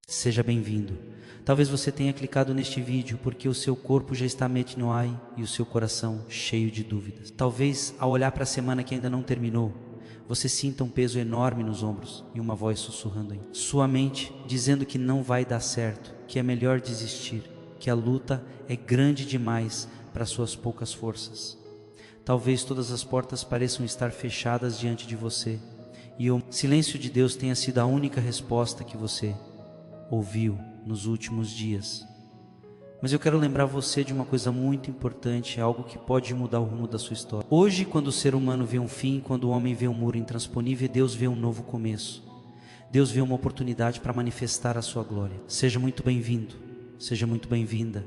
Seja bem-vindo. Talvez você tenha clicado neste vídeo porque o seu corpo já está metnoai e o seu coração cheio de dúvidas. Talvez, ao olhar para a semana que ainda não terminou, você sinta um peso enorme nos ombros e uma voz sussurrando em sua mente, dizendo que não vai dar certo, que é melhor desistir, que a luta é grande demais para suas poucas forças. Talvez todas as portas pareçam estar fechadas diante de você e o silêncio de Deus tenha sido a única resposta que você ouviu nos últimos dias. Mas eu quero lembrar você de uma coisa muito importante, algo que pode mudar o rumo da sua história. Hoje, quando o ser humano vê um fim, quando o homem vê um muro intransponível, Deus vê um novo começo. Deus vê uma oportunidade para manifestar a sua glória. Seja muito bem-vindo, seja muito bem-vinda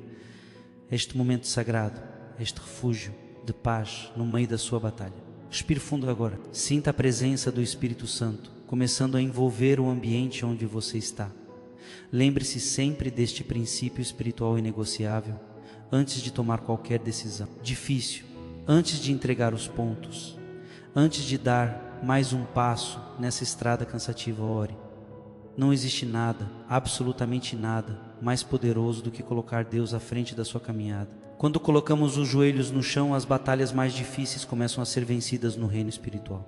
a este momento sagrado, a este refúgio de paz no meio da sua batalha. Respire fundo agora. Sinta a presença do Espírito Santo, começando a envolver o ambiente onde você está. Lembre-se sempre deste princípio espiritual inegociável antes de tomar qualquer decisão difícil, antes de entregar os pontos, antes de dar mais um passo nessa estrada cansativa. Ore. Não existe nada, absolutamente nada, mais poderoso do que colocar Deus à frente da sua caminhada. Quando colocamos os joelhos no chão, as batalhas mais difíceis começam a ser vencidas no reino espiritual.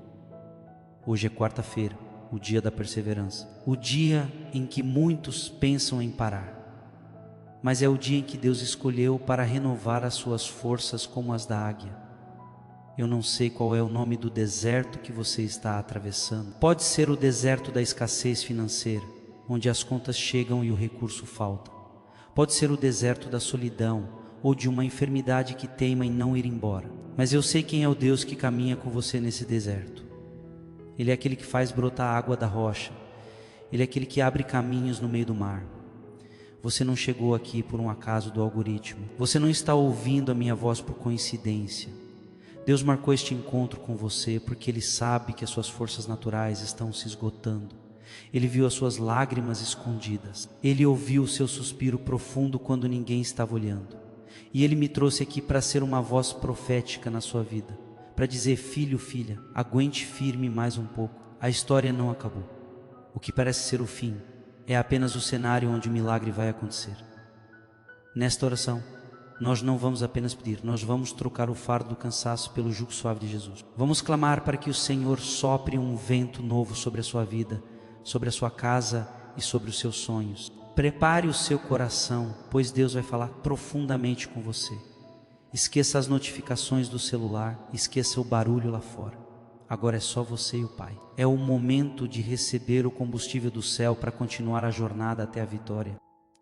Hoje é quarta-feira, o dia da perseverança, o dia em que muitos pensam em parar, mas é o dia em que Deus escolheu para renovar as suas forças como as da águia. Eu não sei qual é o nome do deserto que você está atravessando. Pode ser o deserto da escassez financeira, onde as contas chegam e o recurso falta. Pode ser o deserto da solidão ou de uma enfermidade que teima em não ir embora. Mas eu sei quem é o Deus que caminha com você nesse deserto. Ele é aquele que faz brotar água da rocha. Ele é aquele que abre caminhos no meio do mar. Você não chegou aqui por um acaso do algoritmo. Você não está ouvindo a minha voz por coincidência. Deus marcou este encontro com você porque Ele sabe que as suas forças naturais estão se esgotando. Ele viu as suas lágrimas escondidas. Ele ouviu o seu suspiro profundo quando ninguém estava olhando. E Ele me trouxe aqui para ser uma voz profética na sua vida. Para dizer: filho, filha, aguente firme mais um pouco. A história não acabou. O que parece ser o fim é apenas o cenário onde o milagre vai acontecer. Nesta oração, nós não vamos apenas pedir, nós vamos trocar o fardo do cansaço pelo jugo suave de Jesus. Vamos clamar para que o Senhor sopre um vento novo sobre a sua vida, sobre a sua casa e sobre os seus sonhos. Prepare o seu coração, pois Deus vai falar profundamente com você. Esqueça as notificações do celular, esqueça o barulho lá fora. Agora é só você e o Pai. É o momento de receber o combustível do céu para continuar a jornada até a vitória,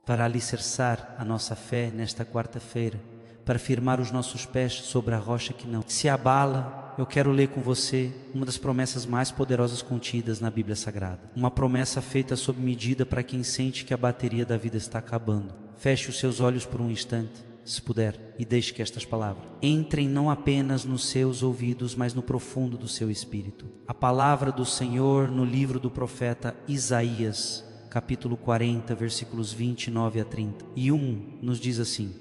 para alicerçar a nossa fé nesta quarta-feira, para firmar os nossos pés sobre a rocha que não se abala. Eu quero ler com você uma das promessas mais poderosas contidas na Bíblia Sagrada. Uma promessa feita sob medida para quem sente que a bateria da vida está acabando. Feche os seus olhos por um instante, se puder, e deixe que estas palavras entrem não apenas nos seus ouvidos, mas no profundo do seu espírito. A palavra do Senhor no livro do profeta Isaías, capítulo 40, versículos 29 a 30. E 1 nos diz assim: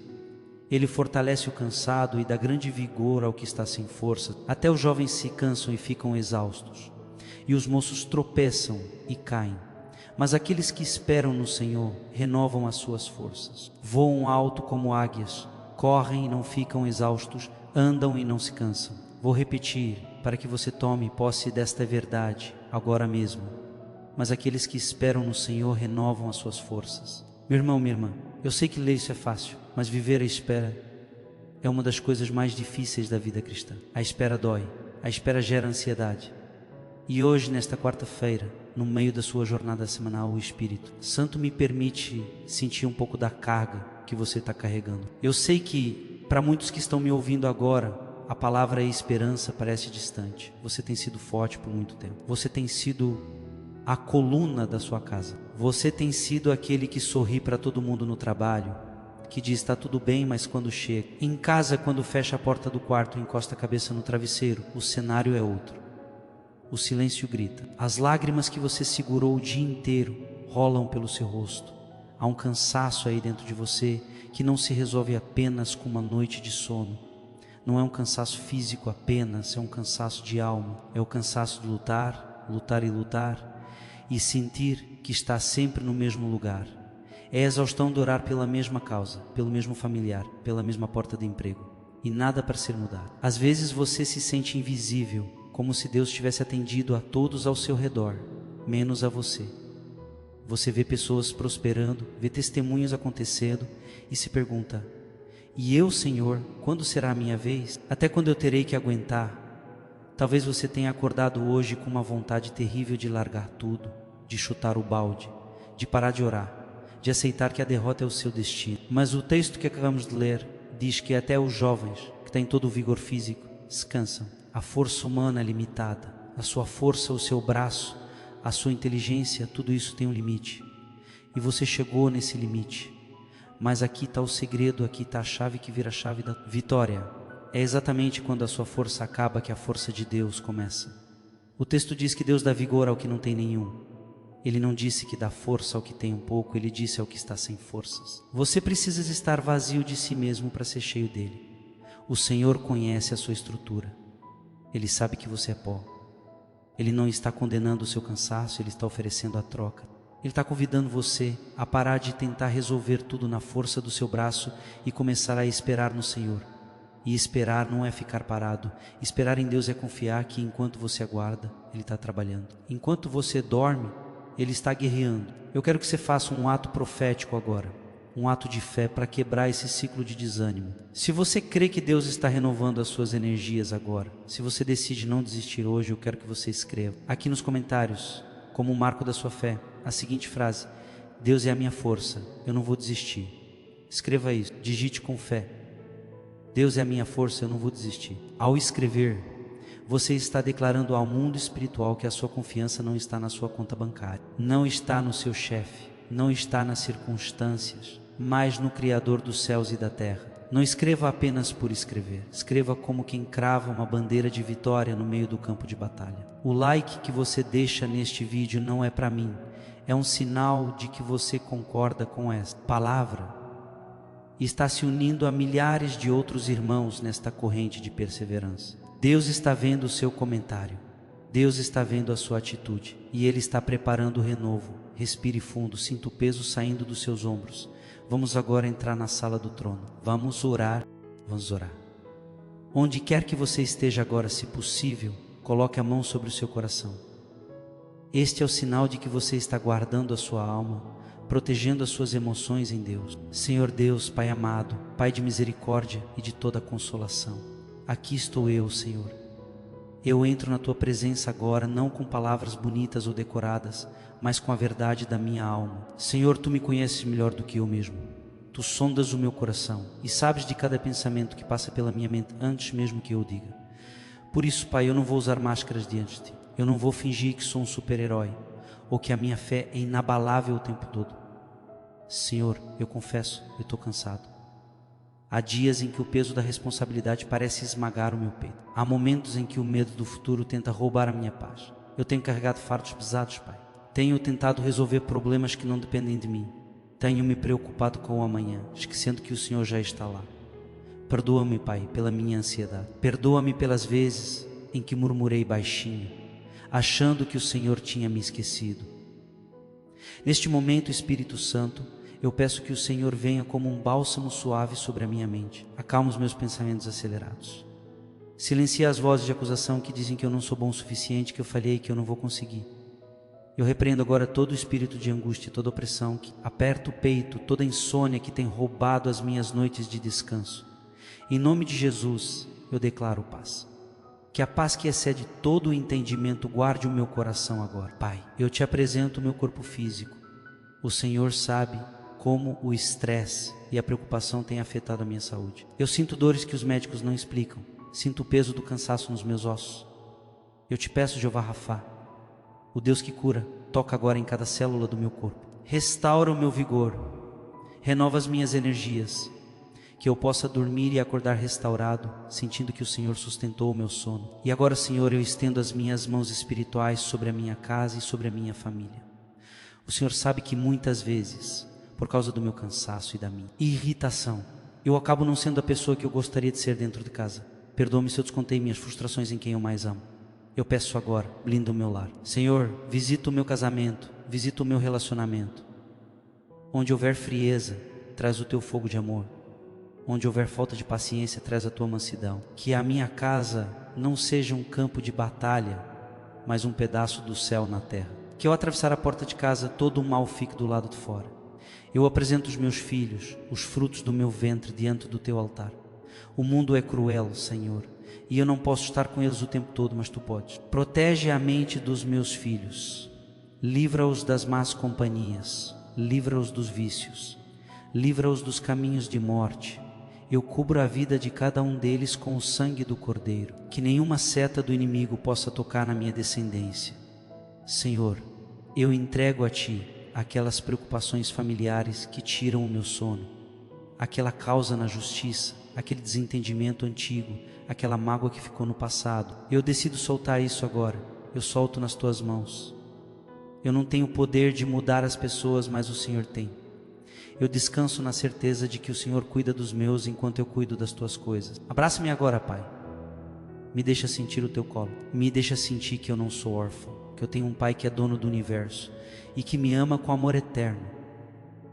Ele fortalece o cansado e dá grande vigor ao que está sem força. Até os jovens se cansam e ficam exaustos, e os moços tropeçam e caem. Mas aqueles que esperam no Senhor renovam as suas forças. Voam alto como águias, correm e não ficam exaustos, andam e não se cansam. Vou repetir para que você tome posse desta verdade agora mesmo. Mas aqueles que esperam no Senhor renovam as suas forças. Meu irmão, minha irmã, eu sei que ler isso é fácil, mas viver a espera é uma das coisas mais difíceis da vida cristã. A espera dói, a espera gera ansiedade. E hoje, nesta quarta-feira, no meio da sua jornada semanal, o Espírito Santo me permite sentir um pouco da carga que você está carregando. Eu sei que, para muitos que estão me ouvindo agora, a palavra esperança parece distante. Você tem sido forte por muito tempo. Você tem sido a coluna da sua casa. Você tem sido aquele que sorri para todo mundo no trabalho, que diz: está tudo bem, mas quando chega em casa, quando fecha a porta do quarto e encosta a cabeça no travesseiro, o cenário é outro. O silêncio grita. As lágrimas que você segurou o dia inteiro rolam pelo seu rosto. Há um cansaço aí dentro de você que não se resolve apenas com uma noite de sono. Não é um cansaço físico apenas, é um cansaço de alma. É o cansaço de lutar, lutar e lutar, e sentir que está sempre no mesmo lugar. É a exaustão de orar pela mesma causa, pelo mesmo familiar, pela mesma porta de emprego, e nada para ser mudado. Às vezes você se sente invisível, como se Deus tivesse atendido a todos ao seu redor, menos a você. Você vê pessoas prosperando, vê testemunhos acontecendo e se pergunta: e eu, Senhor, quando será a minha vez? Até quando eu terei que aguentar? Talvez você tenha acordado hoje com uma vontade terrível de largar tudo, de chutar o balde, de parar de orar, de aceitar que a derrota é o seu destino. Mas o texto que acabamos de ler diz que até os jovens, que têm todo o vigor físico, descansam. A força humana é limitada, a sua força, o seu braço, a sua inteligência, tudo isso tem um limite. E você chegou nesse limite. Mas aqui está o segredo, aqui está a chave que vira a chave da vitória. É exatamente quando a sua força acaba que a força de Deus começa. O texto diz que Deus dá vigor ao que não tem nenhum. Ele não disse que dá força ao que tem um pouco, ele disse ao que está sem forças. Você precisa estar vazio de si mesmo para ser cheio dele. O Senhor conhece a sua estrutura. Ele sabe que você é pó. Ele não está condenando o seu cansaço, ele está oferecendo a troca. Ele está convidando você a parar de tentar resolver tudo na força do seu braço e começar a esperar no Senhor. E esperar não é ficar parado. Esperar em Deus é confiar que enquanto você aguarda, ele está trabalhando. Enquanto você dorme, ele está guerreando. Eu quero que você faça um ato profético agora, um ato de fé para quebrar esse ciclo de desânimo. Se você crê que Deus está renovando as suas energias agora, se você decide não desistir hoje, eu quero que você escreva aqui nos comentários, como um marco da sua fé, a seguinte frase: Deus é a minha força, eu não vou desistir. Escreva isso, digite com fé: Deus é a minha força, eu não vou desistir. Ao escrever, você está declarando ao mundo espiritual que a sua confiança não está na sua conta bancária, não está no seu chefe, não está nas circunstâncias, mas no Criador dos céus e da terra. Não escreva apenas por escrever, escreva como quem crava uma bandeira de vitória no meio do campo de batalha. O like que você deixa neste vídeo não é para mim, é um sinal de que você concorda com esta palavra e está se unindo a milhares de outros irmãos nesta corrente de perseverança. Deus está vendo o seu comentário, Deus está vendo a sua atitude e Ele está preparando o renovo. Respire fundo, sinta o peso saindo dos seus ombros. Vamos agora entrar na sala do trono. Vamos orar, vamos orar. Onde quer que você esteja agora, se possível, coloque a mão sobre o seu coração. Este é o sinal de que você está guardando a sua alma, protegendo as suas emoções em Deus. Senhor Deus, Pai amado, Pai de misericórdia e de toda consolação, aqui estou eu, Senhor. Eu entro na Tua presença agora, não com palavras bonitas ou decoradas, mas com a verdade da minha alma. Senhor, Tu me conheces melhor do que eu mesmo. Tu sondas o meu coração e sabes de cada pensamento que passa pela minha mente antes mesmo que eu diga. Por isso, Pai, eu não vou usar máscaras diante de Ti. Eu não vou fingir que sou um super-herói ou que a minha fé é inabalável o tempo todo. Senhor, eu confesso, eu estou cansado. Há dias em que o peso da responsabilidade parece esmagar o meu peito. Há momentos em que o medo do futuro tenta roubar a minha paz. Eu tenho carregado fardos pesados, Pai. Tenho tentado resolver problemas que não dependem de mim. Tenho me preocupado com o amanhã, esquecendo que o Senhor já está lá. Perdoa-me, Pai, pela minha ansiedade. Perdoa-me pelas vezes em que murmurei baixinho, achando que o Senhor tinha me esquecido. Neste momento, Espírito Santo, eu peço que o Senhor venha como um bálsamo suave sobre a minha mente. Acalma os meus pensamentos acelerados. Silencia as vozes de acusação que dizem que eu não sou bom o suficiente, que eu falhei, que eu não vou conseguir. Eu repreendo agora todo o espírito de angústia, toda opressão que aperta o peito, toda insônia que tem roubado as minhas noites de descanso. Em nome de Jesus, eu declaro paz. Que a paz que excede todo o entendimento guarde o meu coração agora. Pai, eu te apresento o meu corpo físico. O Senhor sabe como o estresse e a preocupação têm afetado a minha saúde. Eu sinto dores que os médicos não explicam. Sinto o peso do cansaço nos meus ossos. Eu te peço, Jeová Rafá, o Deus que cura, toca agora em cada célula do meu corpo. Restaura o meu vigor, renova as minhas energias, que eu possa dormir e acordar restaurado, sentindo que o Senhor sustentou o meu sono. E agora, Senhor, eu estendo as minhas mãos espirituais sobre a minha casa e sobre a minha família. O Senhor sabe que muitas vezes, por causa do meu cansaço e da minha irritação, eu acabo não sendo a pessoa que eu gostaria de ser dentro de casa. Perdoa-me se eu descontei minhas frustrações em quem eu mais amo. Eu peço agora, blinda o meu lar. Senhor, visita o meu casamento, visita o meu relacionamento. Onde houver frieza, traz o teu fogo de amor. Onde houver falta de paciência, traz a tua mansidão. Que a minha casa não seja um campo de batalha, mas um pedaço do céu na terra. Que ao atravessar a porta de casa, todo o mal fique do lado de fora. Eu apresento os meus filhos, os frutos do meu ventre, diante do teu altar. O mundo é cruel, Senhor, e eu não posso estar com eles o tempo todo, mas tu podes. Protege a mente dos meus filhos, livra-os das más companhias, livra-os dos vícios, livra-os dos caminhos de morte. Eu cubro a vida de cada um deles com o sangue do Cordeiro, que nenhuma seta do inimigo possa tocar na minha descendência. Senhor, eu entrego a Ti aquelas preocupações familiares que tiram o meu sono, aquela causa na justiça, aquele desentendimento antigo, aquela mágoa que ficou no passado. Eu decido soltar isso agora, eu solto nas Tuas mãos. Eu não tenho poder de mudar as pessoas, mas o Senhor tem. Eu descanso na certeza de que o Senhor cuida dos meus enquanto eu cuido das Tuas coisas. Abraça-me agora, Pai. Me deixa sentir o Teu colo. Me deixa sentir que eu não sou órfão, que eu tenho um Pai que é dono do universo e que me ama com amor eterno.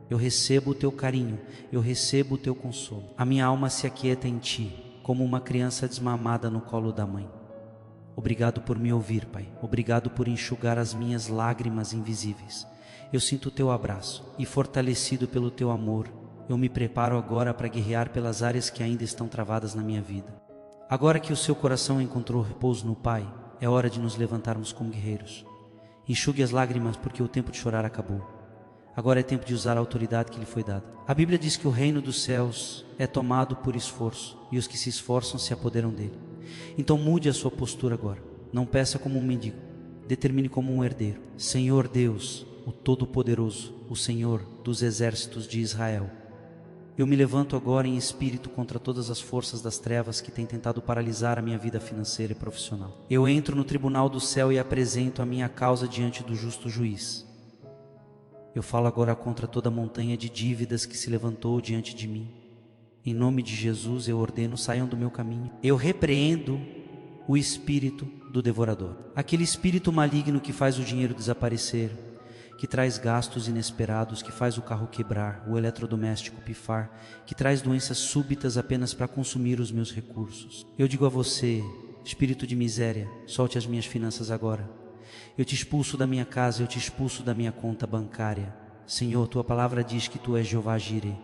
Eu recebo o Teu carinho, eu recebo o Teu consolo. A minha alma se aquieta em Ti, como uma criança desmamada no colo da mãe. Obrigado por me ouvir, Pai. Obrigado por enxugar as minhas lágrimas invisíveis. Eu sinto o Teu abraço e, fortalecido pelo Teu amor, eu me preparo agora para guerrear pelas áreas que ainda estão travadas na minha vida. Agora que o seu coração encontrou repouso no Pai, é hora de nos levantarmos como guerreiros. Enxugue as lágrimas, porque o tempo de chorar acabou. Agora é tempo de usar a autoridade que lhe foi dada. A Bíblia diz que o reino dos céus é tomado por esforço, e os que se esforçam se apoderam dele. Então mude a sua postura agora. Não peça como um mendigo, determine como um herdeiro. Senhor Deus, o Todo-Poderoso, o Senhor dos exércitos de Israel, eu me levanto agora em espírito contra todas as forças das trevas que têm tentado paralisar a minha vida financeira e profissional. Eu entro no tribunal do céu e apresento a minha causa diante do justo juiz. Eu falo agora contra toda a montanha de dívidas que se levantou diante de mim. Em nome de Jesus eu ordeno, saiam do meu caminho. Eu repreendo o espírito do devorador, aquele espírito maligno que faz o dinheiro desaparecer, que traz gastos inesperados, que faz o carro quebrar, o eletrodoméstico pifar, que traz doenças súbitas apenas para consumir os meus recursos. Eu digo a você, espírito de miséria, solte as minhas finanças agora. Eu te expulso da minha casa, eu te expulso da minha conta bancária. Senhor, Tua palavra diz que Tu és Jeová Jireh,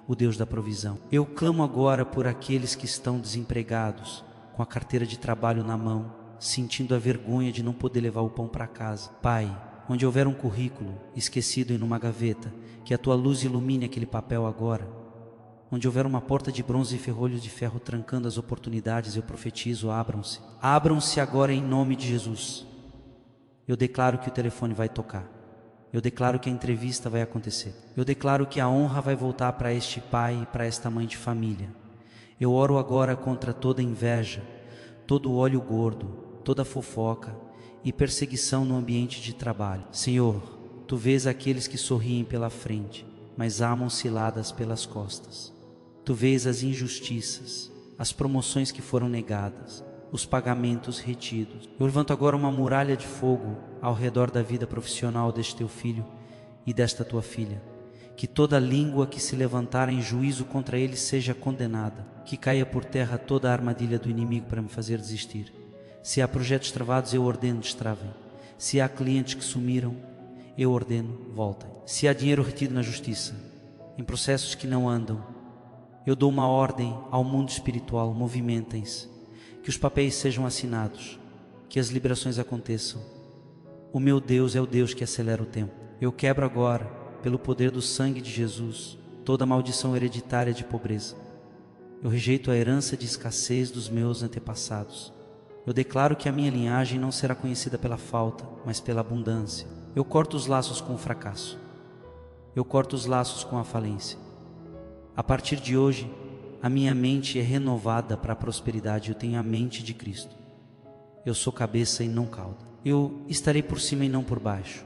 o Deus da provisão. Eu clamo agora por aqueles que estão desempregados, com a carteira de trabalho na mão, sentindo a vergonha de não poder levar o pão para casa. Pai, onde houver um currículo esquecido em uma gaveta, que a Tua luz ilumine aquele papel agora. Onde houver uma porta de bronze e ferrolhos de ferro trancando as oportunidades, eu profetizo, abram-se. Abram-se agora em nome de Jesus. Eu declaro que o telefone vai tocar. Eu declaro que a entrevista vai acontecer. Eu declaro que a honra vai voltar para este pai e para esta mãe de família. Eu oro agora contra toda inveja, todo óleo gordo, toda fofoca e perseguição no ambiente de trabalho. Senhor, Tu vês aqueles que sorriem pela frente, mas amam ciladas pelas costas. Tu vês as injustiças, as promoções que foram negadas, os pagamentos retidos. Eu levanto agora uma muralha de fogo ao redor da vida profissional deste Teu filho e desta Tua filha. Que toda língua que se levantar em juízo contra eles seja condenada. Que caia por terra toda a armadilha do inimigo para me fazer desistir. Se há projetos travados, eu ordeno destravem. Se há clientes que sumiram, eu ordeno voltem. Se há dinheiro retido na justiça, em processos que não andam, eu dou uma ordem ao mundo espiritual, movimentem-se. Que os papéis sejam assinados, que as liberações aconteçam. O meu Deus é o Deus que acelera o tempo. Eu quebro agora, pelo poder do sangue de Jesus, toda maldição hereditária de pobreza. Eu rejeito a herança de escassez dos meus antepassados. Eu declaro que a minha linhagem não será conhecida pela falta, mas pela abundância. Eu corto os laços com o fracasso. Eu corto os laços com a falência. A partir de hoje, a minha mente é renovada para a prosperidade. Eu tenho a mente de Cristo. Eu sou cabeça e não cauda. Eu estarei por cima e não por baixo.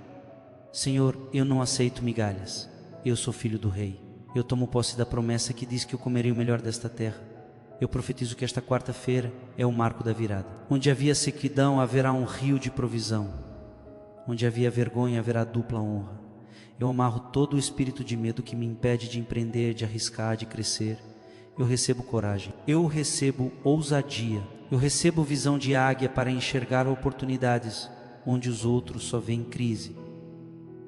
Senhor, eu não aceito migalhas. Eu sou filho do Rei. Eu tomo posse da promessa que diz que eu comerei o melhor desta terra. Eu profetizo que esta quarta-feira é o marco da virada. Onde havia sequidão, haverá um rio de provisão. Onde havia vergonha, haverá dupla honra. Eu amarro todo o espírito de medo que me impede de empreender, de arriscar, de crescer. Eu recebo coragem, eu recebo ousadia, eu recebo visão de águia para enxergar oportunidades onde os outros só veem crise.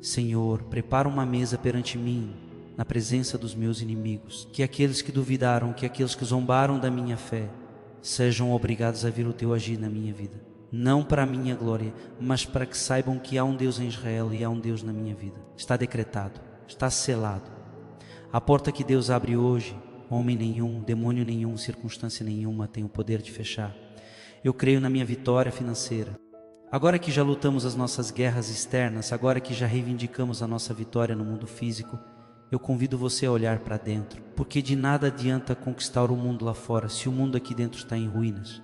Senhor, prepara uma mesa perante mim, na presença dos meus inimigos, que aqueles que duvidaram, que aqueles que zombaram da minha fé, sejam obrigados a ver o teu agir na minha vida. Não para a minha glória, mas para que saibam que há um Deus em Israel e há um Deus na minha vida. Está decretado, está selado. A porta que Deus abre hoje, homem nenhum, demônio nenhum, circunstância nenhuma tem o poder de fechar. Eu creio na minha vitória financeira. Agora que já lutamos as nossas guerras externas, agora que já reivindicamos a nossa vitória no mundo físico, eu convido você a olhar para dentro, porque de nada adianta conquistar o mundo lá fora se o mundo aqui dentro está em ruínas.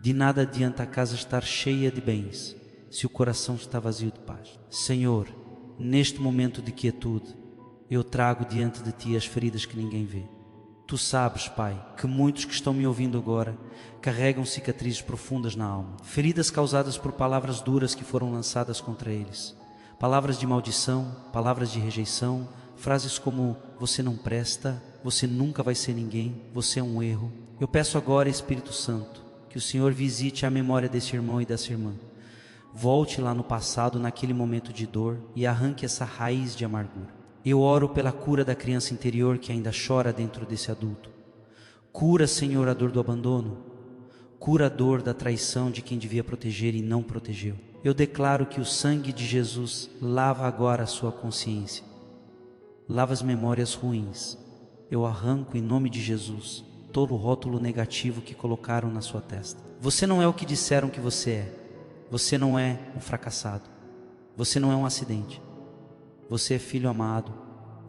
De nada adianta a casa estar cheia de bens, se o coração está vazio de paz. Senhor, neste momento de quietude, eu trago diante de Ti as feridas que ninguém vê. Tu sabes, Pai, que muitos que estão me ouvindo agora carregam cicatrizes profundas na alma, feridas causadas por palavras duras que foram lançadas contra eles, palavras de maldição, palavras de rejeição, frases como: você não presta, você nunca vai ser ninguém, você é um erro. Eu peço agora, Espírito Santo, que o Senhor visite a memória desse irmão e dessa irmã. Volte lá no passado, naquele momento de dor, e arranque essa raiz de amargura. Eu oro pela cura da criança interior que ainda chora dentro desse adulto. Cura, Senhor, a dor do abandono. Cura a dor da traição de quem devia proteger e não protegeu. Eu declaro que o sangue de Jesus lava agora a sua consciência. Lava as memórias ruins. Eu arranco em nome de Jesus todo o rótulo negativo que colocaram na sua testa. Você não é o que disseram que você é. Você não é um fracassado. Você não é um acidente. Você é filho amado,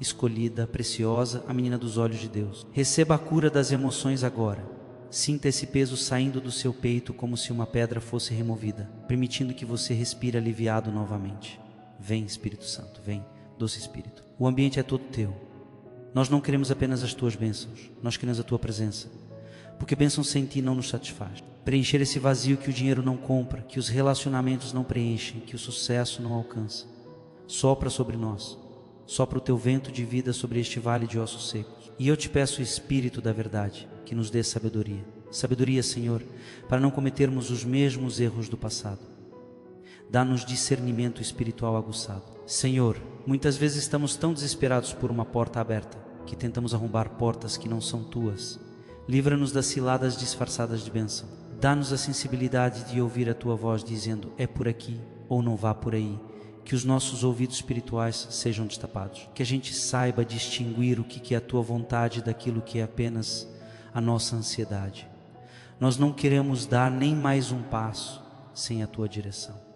escolhida, preciosa, a menina dos olhos de Deus. Receba a cura das emoções agora. Sinta esse peso saindo do seu peito como se uma pedra fosse removida, permitindo que você respire aliviado novamente. Vem, Espírito Santo, vem, doce Espírito. O ambiente é todo teu. Nós não queremos apenas as tuas bênçãos, nós queremos a tua presença, porque bênçãos sem ti não nos satisfaz. Preencher esse vazio que o dinheiro não compra, que os relacionamentos não preenchem, que o sucesso não alcança. Sopra sobre nós, sopra o teu vento de vida sobre este vale de ossos secos. E eu te peço, Espírito da verdade, que nos dê sabedoria. Sabedoria, Senhor, para não cometermos os mesmos erros do passado. Dá-nos discernimento espiritual aguçado. Senhor, muitas vezes estamos tão desesperados por uma porta aberta, que tentamos arrombar portas que não são tuas. Livra-nos das ciladas disfarçadas de bênção. Dá-nos a sensibilidade de ouvir a tua voz dizendo: é por aqui ou não vá por aí. Que os nossos ouvidos espirituais sejam destapados. Que a gente saiba distinguir o que é a tua vontade daquilo que é apenas a nossa ansiedade. Nós não queremos dar nem mais um passo sem a tua direção.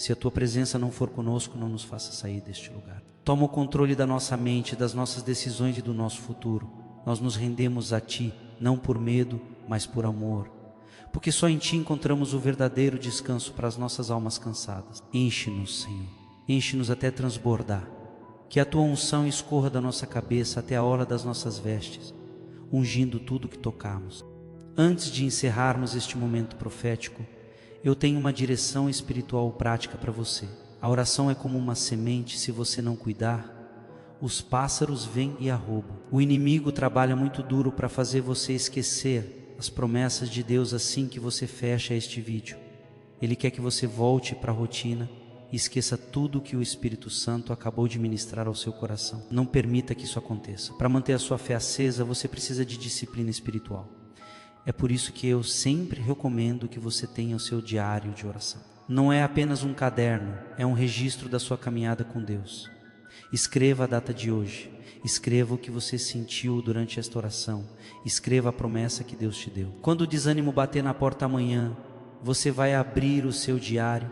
Se a tua presença não for conosco, não nos faça sair deste lugar. Toma o controle da nossa mente, das nossas decisões e do nosso futuro. Nós nos rendemos a ti, não por medo, mas por amor. Porque só em ti encontramos o verdadeiro descanso para as nossas almas cansadas. Enche-nos, Senhor. Enche-nos até transbordar. Que a tua unção escorra da nossa cabeça até a orla das nossas vestes, ungindo tudo que tocarmos. Antes de encerrarmos este momento profético, eu tenho uma direção espiritual prática para você. A oração é como uma semente, se você não cuidar, os pássaros vêm e a roubam. O inimigo trabalha muito duro para fazer você esquecer as promessas de Deus assim que você fecha este vídeo. Ele quer que você volte para a rotina e esqueça tudo que o Espírito Santo acabou de ministrar ao seu coração. Não permita que isso aconteça. Para manter a sua fé acesa, você precisa de disciplina espiritual. É por isso que eu sempre recomendo que você tenha o seu diário de oração. Não é apenas um caderno, é um registro da sua caminhada com Deus. Escreva a data de hoje, escreva o que você sentiu durante esta oração, escreva a promessa que Deus te deu. Quando o desânimo bater na porta amanhã, você vai abrir o seu diário,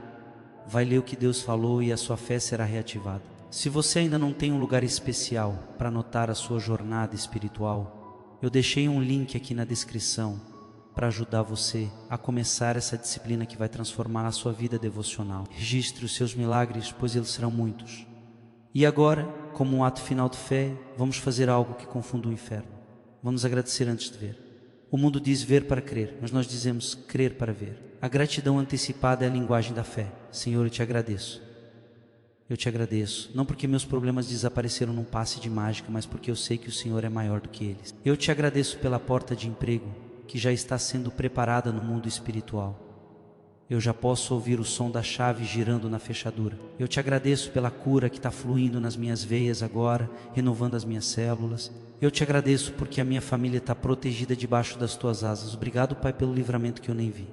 vai ler o que Deus falou e a sua fé será reativada. Se você ainda não tem um lugar especial para anotar a sua jornada espiritual, eu deixei um link aqui na descrição para ajudar você a começar essa disciplina que vai transformar a sua vida devocional. Registre os seus milagres, pois eles serão muitos. E agora, como um ato final de fé, vamos fazer algo que confunda o inferno. Vamos agradecer antes de ver. O mundo diz ver para crer, mas nós dizemos crer para ver. A gratidão antecipada é a linguagem da fé. Senhor, eu te agradeço. Eu te agradeço, não porque meus problemas desapareceram num passe de mágica, mas porque eu sei que o Senhor é maior do que eles. Eu te agradeço pela porta de emprego que já está sendo preparada no mundo espiritual. Eu já posso ouvir o som da chave girando na fechadura. Eu te agradeço pela cura que está fluindo nas minhas veias agora, renovando as minhas células. Eu te agradeço porque a minha família está protegida debaixo das tuas asas. Obrigado, Pai, pelo livramento que eu nem vi.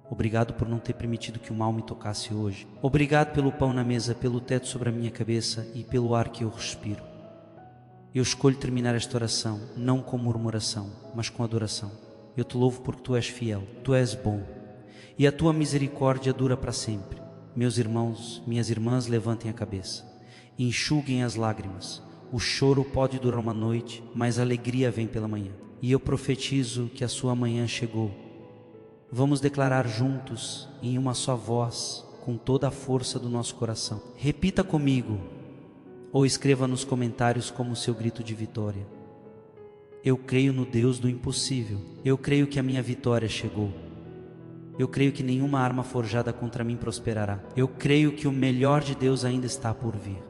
Obrigado por não ter permitido que o mal me tocasse hoje. Obrigado pelo pão na mesa, pelo teto sobre a minha cabeça e pelo ar que eu respiro. Eu escolho terminar esta oração, não com murmuração, mas com adoração. Eu te louvo porque tu és fiel, tu és bom, e a tua misericórdia dura para sempre. Meus irmãos, minhas irmãs, levantem a cabeça, enxuguem as lágrimas. O choro pode durar uma noite, mas a alegria vem pela manhã. E eu profetizo que a sua manhã chegou. Vamos declarar juntos, em uma só voz, com toda a força do nosso coração. Repita comigo, ou escreva nos comentários como seu grito de vitória. Eu creio no Deus do impossível. Eu creio que a minha vitória chegou. Eu creio que nenhuma arma forjada contra mim prosperará. Eu creio que o melhor de Deus ainda está por vir.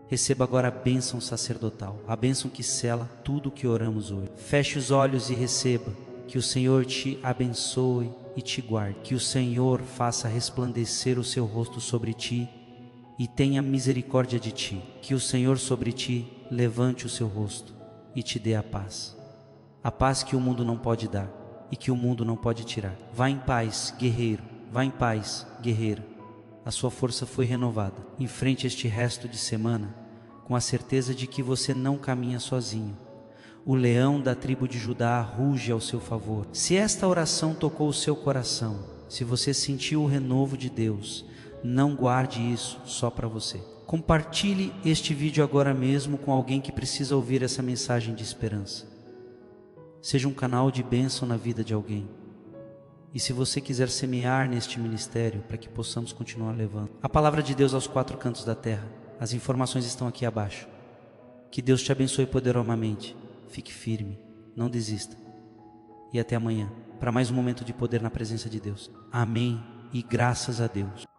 Receba agora a bênção sacerdotal, a bênção que sela tudo o que oramos hoje. Feche os olhos e receba. Que o Senhor te abençoe e te guarde. Que o Senhor faça resplandecer o seu rosto sobre ti e tenha misericórdia de ti. Que o Senhor sobre ti levante o seu rosto e te dê a paz. A paz que o mundo não pode dar e que o mundo não pode tirar. Vá em paz, guerreiro. Vá em paz, guerreira. A sua força foi renovada. Enfrente este resto de semana com a certeza de que você não caminha sozinho. O leão da tribo de Judá ruge ao seu favor. Se esta oração tocou o seu coração, se você sentiu o renovo de Deus, não guarde isso só para você. Compartilhe este vídeo agora mesmo com alguém que precisa ouvir essa mensagem de esperança. Seja um canal de bênção na vida de alguém. E se você quiser semear neste ministério para que possamos continuar levando a palavra de Deus aos quatro cantos da terra, as informações estão aqui abaixo. Que Deus te abençoe poderosamente. Fique firme, não desista. E até amanhã, para mais um momento de poder na presença de Deus. Amém e graças a Deus.